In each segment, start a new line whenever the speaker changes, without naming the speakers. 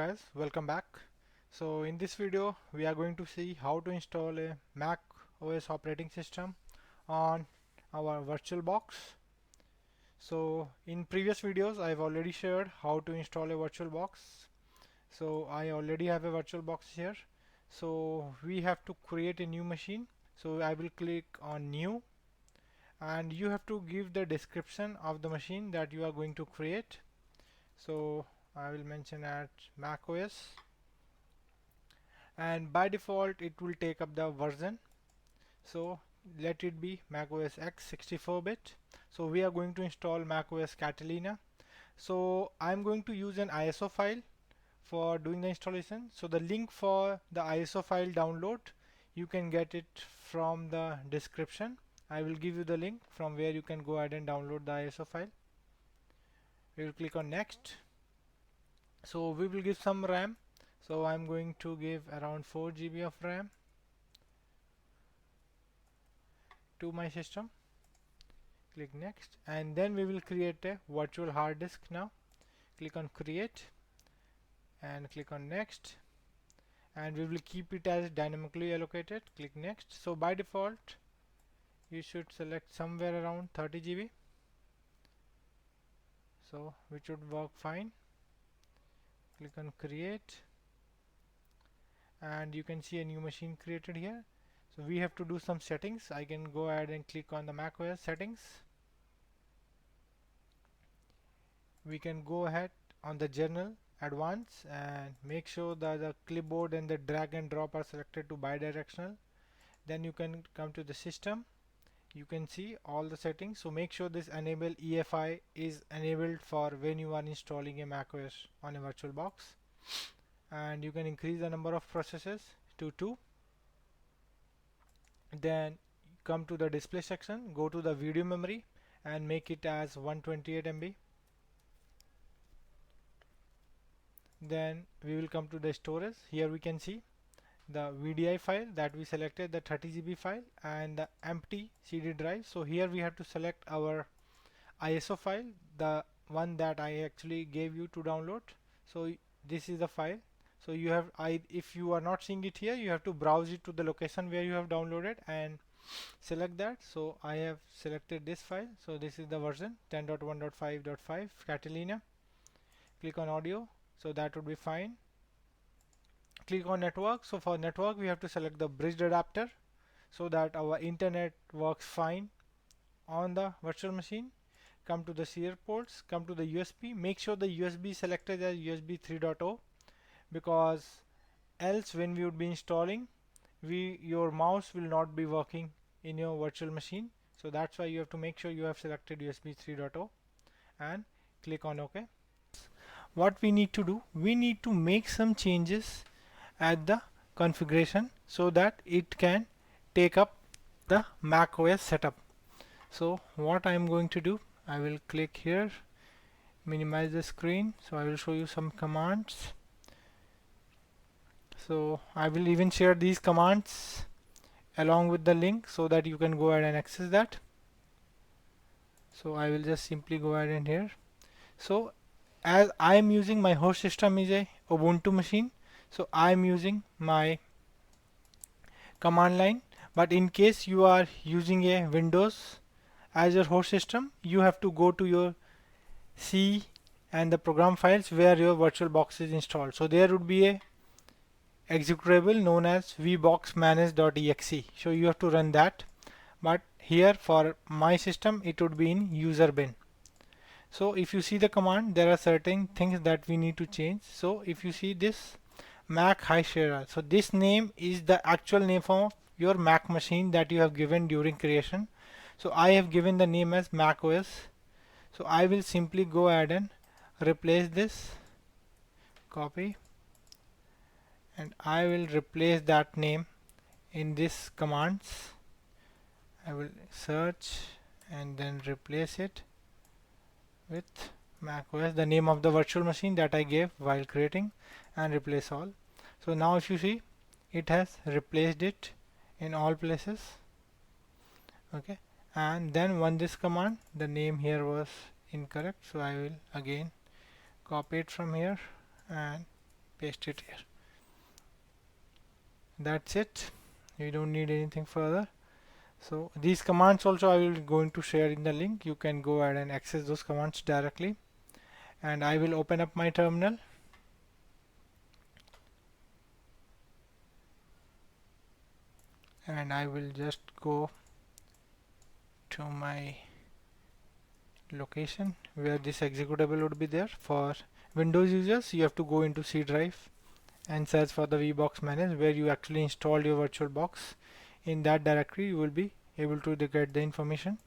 guys, welcome back. So in this video we are going to see how to install a Mac OS operating system on our VirtualBox. So in previous videos I've already shared how to install a VirtualBox. So I already have a VirtualBox here. So we have to create a new machine. So I will click on new, and you have to give the description of the machine that you are going to create. So I will mention at Mac OS, and by default it will take up the version, so let it be Mac OS X 64-bit. So we are going to install Mac OS Catalina. So I'm going to use an ISO file for doing the installation. So the link for the ISO file download, you can get it from the description. I will give you the link from where you can go ahead and download the ISO file. We will click on next. So we will give some RAM. So I'm going to give around 4 GB of RAM to my system. Click next, and then we will create a virtual hard disk. Now click on create and click on next, and we will keep it as dynamically allocated. Click next. So by default you should select somewhere around 30 GB, so which would work fine. Click on create, and you can see a new machine created here. So we have to do some settings. I can go ahead and click on the macOS settings. We can go ahead on the general advanced and make sure that the clipboard and the drag and drop are selected to bidirectional. Then you can come to the system. You can see all the settings. So make sure this enable EFI is enabled for when you are installing a macOS on a VirtualBox. And you can increase the number of processes to 2. Then come to the display section, go to the video memory and make it as 128 MB. Then we will come to the storage. Here we can see the VDI file that we selected, the 30 GB file, and the empty CD drive. So here we have to select our ISO file, the one that I actually gave you to download. So this is the file. So you have, if you are not seeing it here, you have to browse it to the location where you have downloaded and select that. So I have selected this file. So this is the version 10.1.5.5 Catalina. Click on audio. So that would be fine. Click on network. So for network we have to select the bridged adapter so that our internet works fine on the virtual machine. Come to the serial ports, come to the USB. Make sure the USB selected as USB 3.0, because else when we would be installing, your mouse will not be working in your virtual machine. So that's why you have to make sure you have selected USB 3.0 and click on OK. What we need to do, we need to make some changes at the configuration so that it can take up the Mac OS setup. So what I am going to do, I will click here, minimize the screen. So I will show you some commands. So I will even share these commands along with the link so that you can go ahead and access that. So I will just simply go ahead and here. So as I am using, my host system is a Ubuntu machine, so I am using my command line. But in case you are using a Windows as your host system, you have to go to your C and the program files where your VirtualBox is installed. So there would be a executable known as vboxmanage.exe. So you have to run that. But here for my system it would be in user bin. So if you see the command, there are certain things that we need to change. So if you see this Mac High Sierra, so this name is the actual name of your Mac machine that you have given during creation. So I have given the name as Mac OS. So I will simply go ahead and replace this, copy, and I will replace that name in this commands. I will search and then replace it with Mac OS, the name of the virtual machine that I gave while creating, and replace all. So now if you see, it has replaced it in all places. Okay, and then run this command. The name here was incorrect, so I will again copy it from here and paste it here. That's it. You don't need anything further. So these commands also I will going to share in the link. You can go ahead and access those commands directly. And I will open up my terminal. And I will just go to my location where this executable would be there. For Windows users, you have to go into C drive and search for the VBox manage where you actually installed your virtual box. In that directory you will be able to get the information.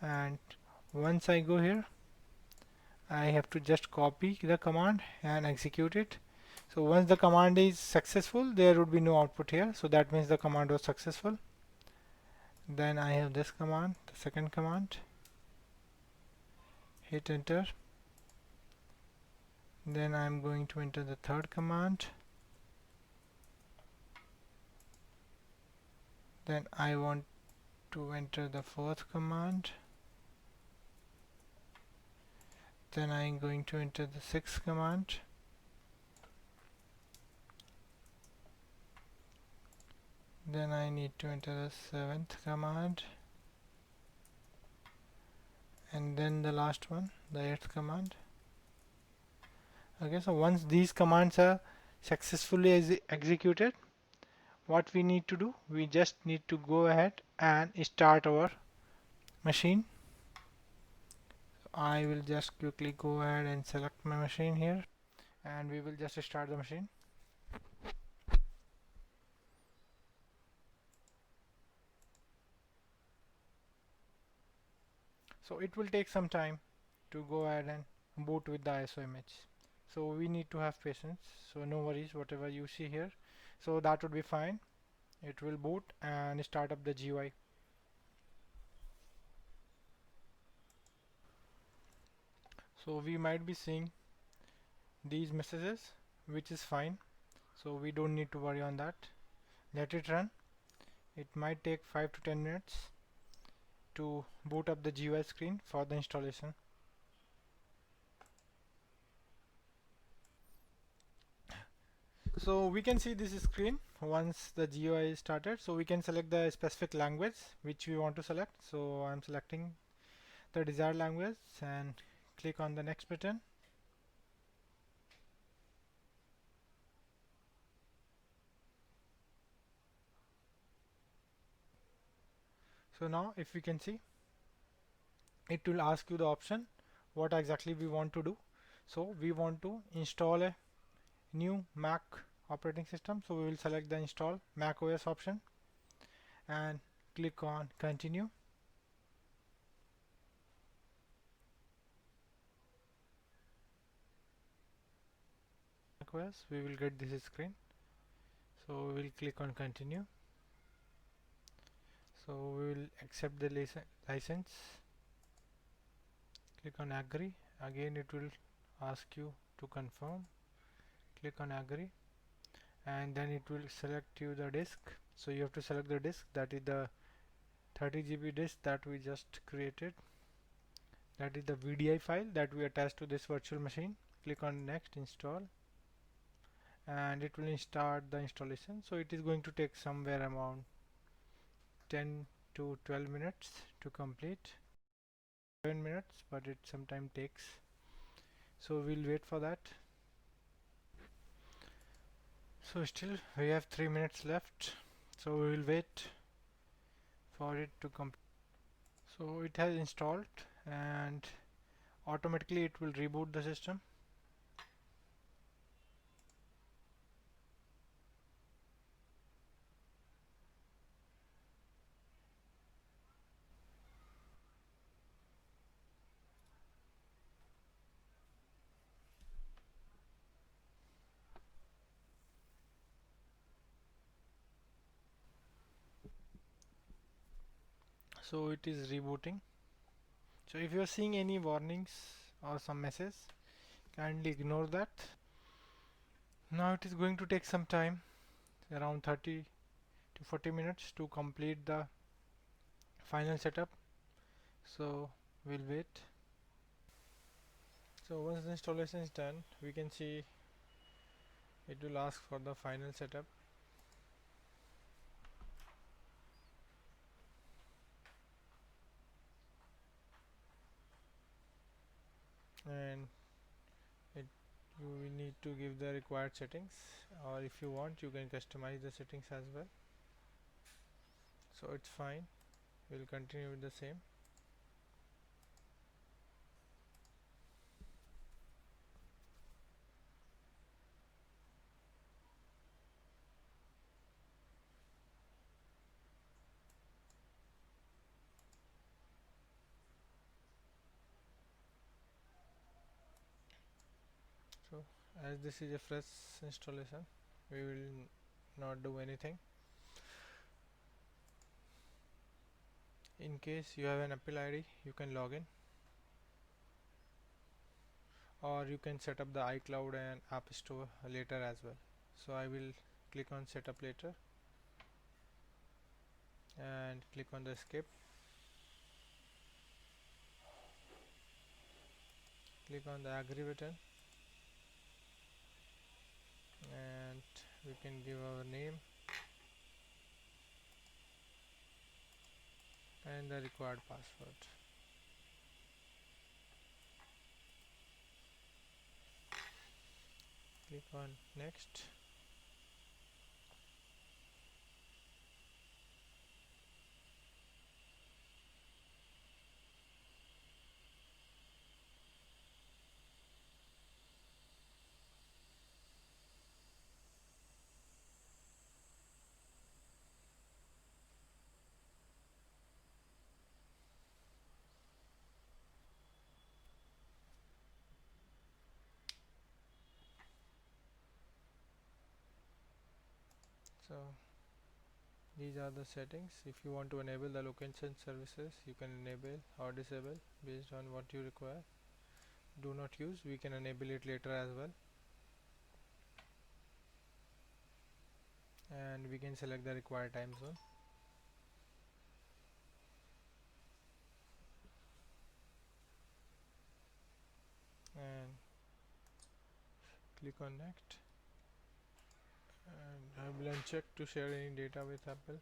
And once I go here, I have to just copy the command and execute it. So once the command is successful, there would be no output here, so that means the command was successful. Then I have this command, the second command, hit enter. Then I'm going to enter the third command. Then I want to enter the fourth command. Then I'm going to enter the sixth command. Then I need to enter the seventh command. And then the last one, the eighth command. Okay, so once these commands are successfully executed, what we need to do, we just need to go ahead and start our machine. I will just quickly go ahead and select my machine here, and we will just start the machine. So it will take some time to go ahead and boot with the ISO image. So we need to have patience. So no worries, whatever you see here. So that would be fine. It will boot and start up the GUI. So we might be seeing these messages, which is fine. So we don't need to worry on that. Let it run. It might take 5 to 10 minutes to boot up the GUI screen for the installation. So we can see this screen once the GUI is started. So we can select the specific language which we want to select. So I'm selecting the desired language and click on the next button. So now if we can see, it will ask you the option what exactly we want to do. So we want to install a new Mac operating system, so we will select the install Mac OS option and click on continue. Mac OS, we will get this screen, so we will click on continue. So we will accept the license, click on agree. Again it will ask you to confirm, click on agree, and then it will select you the disk. So you have to select the disk, that is the 30 GB disk that we just created, that is the VDI file that we attached to this virtual machine. Click on next, install, and it will start the installation. So it is going to take somewhere around 10 to 12 minutes to complete. 7 minutes, but it sometimes takes, so we'll wait for that. So still we have 3 minutes left, so we will wait for it to complete. So it has installed and automatically it will reboot the system. So it is rebooting. So if you are seeing any warnings or some message, kindly ignore that. Now it is going to take some time, around 30 to 40 minutes to complete the final setup. So we'll wait. So once the installation is done, we can see it will ask for the final setup, and it you will need to give the required settings, or if you want you can customize the settings as well. So it's fine, we'll continue with the same. So as this is a fresh installation, we will not do anything. In case you have an Apple ID, you can log in, or you can set up the iCloud and App Store later as well. So I will click on setup later and click on the skip, click on the agree button, and we can give our name and the required password. Click on next. So these are the settings. If you want to enable the location services, you can enable or disable based on what you require. Do not use, we can enable it later as well, and we can select the required time zone. And click on next, and I will uncheck to share any data with Apple.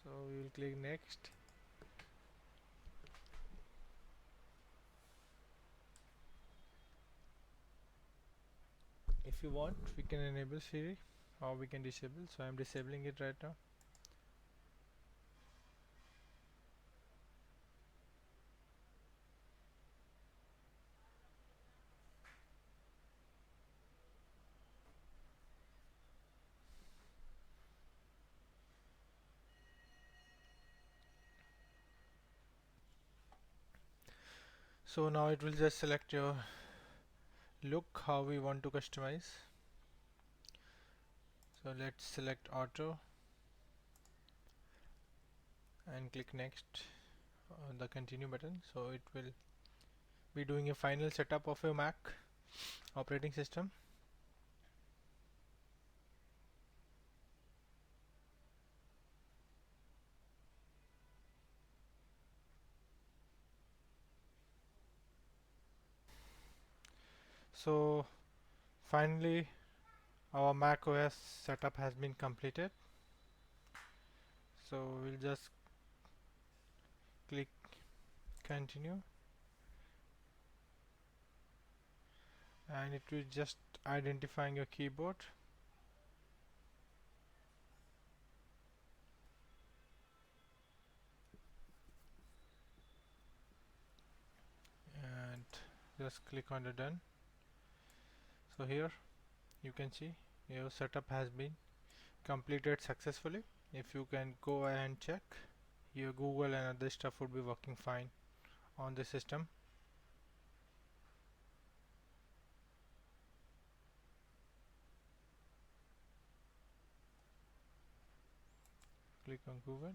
So we will click next. If you want, we can enable Siri or we can disable. So I am disabling it right now. So now it will just select your look, how we want to customize. So let's select auto and click next on the continue button. So it will be doing a final setup of your Mac operating system. So finally our Mac OS setup has been completed. So we'll just click continue, and it will just identifying your keyboard. And just click on the done. So here you can see your setup has been completed successfully. If you can go and check, your Google and other stuff would be working fine on the system. Click on Google.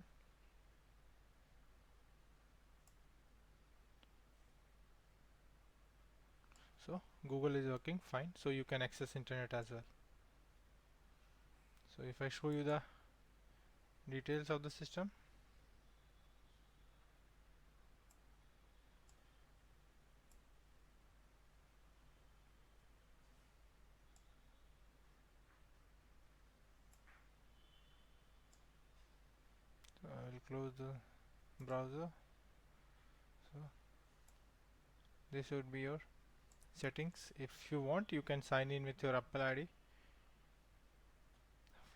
So Google is working fine, so you can access internet as well. So if I show you the details of the system, so I will close the browser. So this would be your settings. If you want, you can sign in with your Apple ID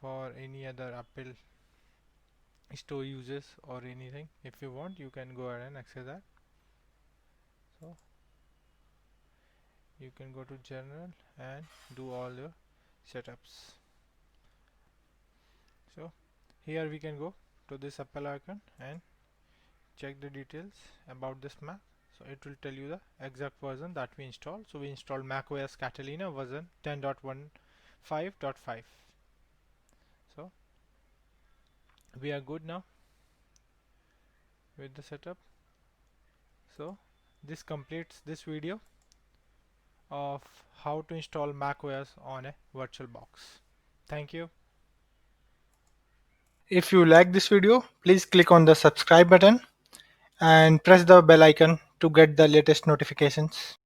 for any other Apple store users or anything. If you want, you can go ahead and access that. So you can go to general and do all your setups. So here we can go to this Apple icon and check the details about this Mac. So it will tell you the exact version that we installed. So we installed Mac OS Catalina version 10.15.5. So we are good now with the setup. So this completes this video of how to install Mac OS on a VirtualBox. Thank you. If you like this video, please click on the subscribe button and press the bell icon to get the latest notifications.